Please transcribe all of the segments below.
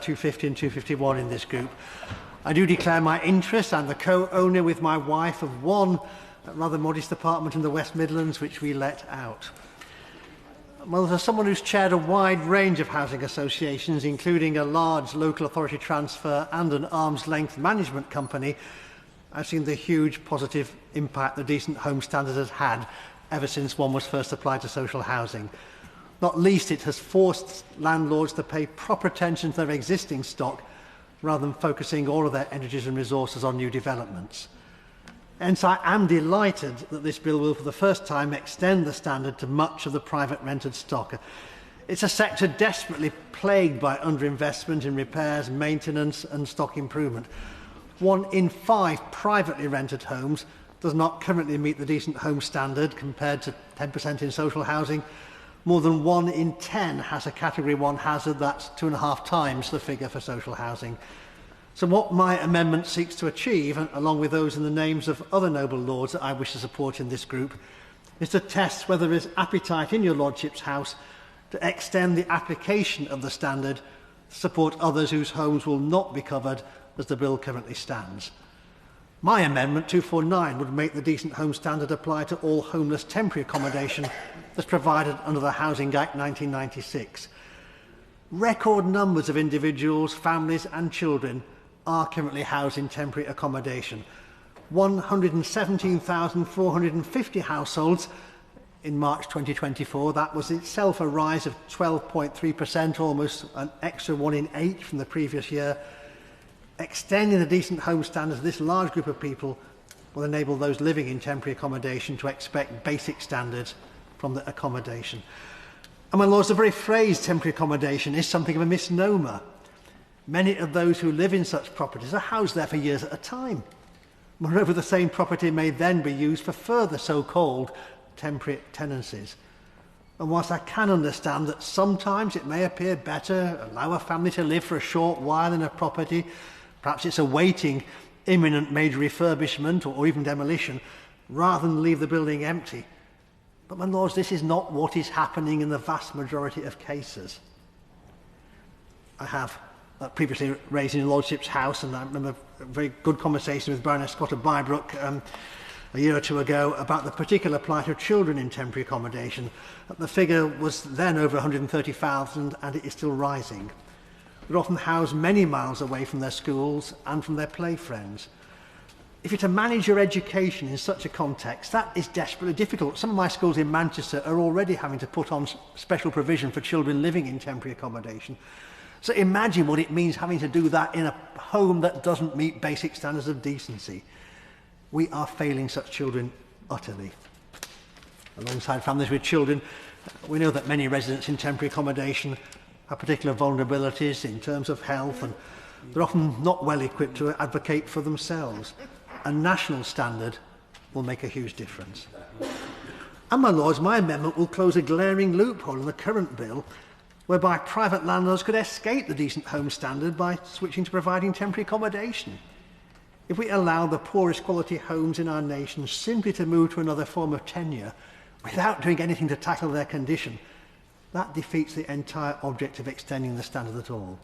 250 and 251 in this group. I do declare my interest. I'm the co-owner with my wife of one rather modest apartment in the West Midlands, which we let out. Well, as someone who's chaired a wide range of housing associations, including a large local authority transfer and an arm's length management company, I've seen the huge positive impact the Decent Home Standard has had ever since one was first applied to social housing. Not least, it has forced landlords to pay proper attention to their existing stock rather than focusing all of their energies and resources on new developments. Hence, I am delighted that this bill will, for the first time, extend the standard to much of the private rented stock. It's a sector desperately plagued by underinvestment in repairs, maintenance and stock improvement. 1 in 5 privately rented homes does not currently meet the Decent Home Standard, compared to 10% in social housing. More than 1 in 10 has a Category 1 hazard. That's 2.5 times the figure for social housing. So what my amendment seeks to achieve, along with those in the names of other noble lords that I wish to support in this group, is to test whether there is appetite in your Lordship's House to extend the application of the standard to support others whose homes will not be covered as the bill currently stands. My amendment 249 would make the Decent Home Standard apply to all homeless temporary accommodation that's provided under the Housing Act 1996. Record numbers of individuals, families and children are currently housed in temporary accommodation. 117,450 households in March 2024. That was itself a rise of 12.3%, almost an extra 1 in 8 from the previous year. Extending the Decent Home Standard to this large group of people will enable those living in temporary accommodation to expect basic standards from the accommodation. And my lords, the very phrase temporary accommodation is something of a misnomer. Many of those who live in such properties are housed there for years at a time. Moreover, the same property may then be used for further so-called temporary tenancies. And whilst I can understand that sometimes it may appear better, allow a family to live for a short while in a property, perhaps it's awaiting imminent major refurbishment or even demolition, rather than leave the building empty. But my lords, this is not what is happening in the vast majority of cases. I have previously raised in your Lordship's House, and I remember a very good conversation with Baroness Scott of Bybrook a year or two ago about the particular plight of children in temporary accommodation. The figure was then over 130,000 and it is still rising. They're often housed many miles away from their schools and from their play friends. If you're to manage your education in such a context, that is desperately difficult. Some of my schools in Manchester are already having to put on special provision for children living in temporary accommodation. So imagine what it means having to do that in a home that doesn't meet basic standards of decency. We are failing such children utterly. Alongside families with children, we know that many residents in temporary accommodation have particular vulnerabilities in terms of health, and they're often not well equipped to advocate for themselves. A national standard will make a huge difference. And my lords, my amendment will close a glaring loophole in the current bill whereby private landlords could escape the Decent Home Standard by switching to providing temporary accommodation. If we allow the poorest quality homes in our nation simply to move to another form of tenure without doing anything to tackle their condition, that defeats the entire object of extending the standard at all.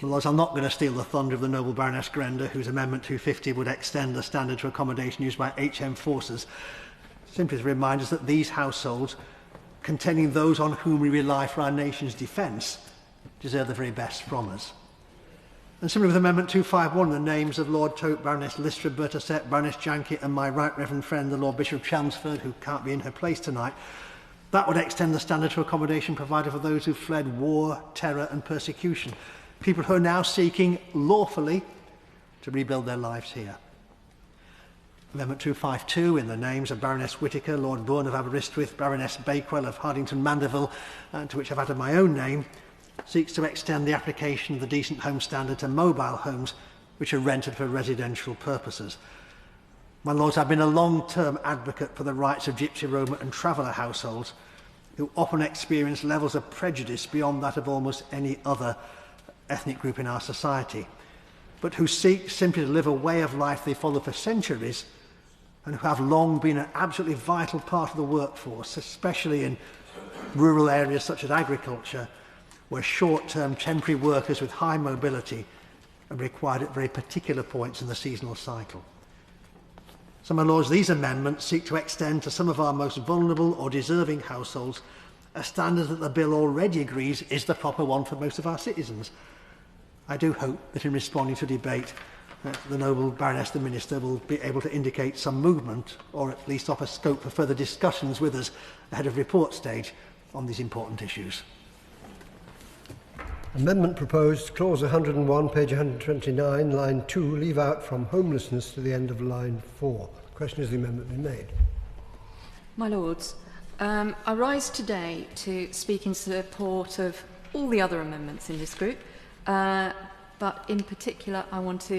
Well, I'm not going to steal the thunder of the noble Baroness Grender, whose Amendment 250 would extend the standard to accommodation used by HM forces, simply to remind us that these households, containing those on whom we rely for our nation's defence, deserve the very best from us. And similarly with Amendment 251, the names of Lord Tope, Baroness Lister, Bertasett, Baroness Janke and my Right Reverend friend, the Lord Bishop of Chelmsford, who can't be in her place tonight, that would extend the standard to accommodation provided for those who fled war, terror and persecution, people who are now seeking lawfully to rebuild their lives here. Amendment 252, in the names of Baroness Whittaker, Lord Bourne of Aberystwyth, Baroness Bakewell of Hardington Mandeville, to which I've added my own name, seeks to extend the application of the Decent Home Standard to mobile homes which are rented for residential purposes. My lords, I've been a long-term advocate for the rights of Gypsy, Roma and traveller households who often experience levels of prejudice beyond that of almost any other ethnic group in our society, but who seek simply to live a way of life they follow for centuries and who have long been an absolutely vital part of the workforce, especially in rural areas such as agriculture, were short-term temporary workers with high mobility and required at very particular points in the seasonal cycle. So, my Lords, these amendments seek to extend to some of our most vulnerable or deserving households a standard that the bill already agrees is the proper one for most of our citizens. I do hope that in responding to debate, the noble Baroness the Minister will be able to indicate some movement, or at least offer scope for further discussions with us ahead of report stage on these important issues. Amendment proposed, clause 101, page 129, line 2, leave out from homelessness to the end of line 4. The question is the amendment be made. My Lords, I rise today to speak in support of all the other amendments in this group, but in particular I want to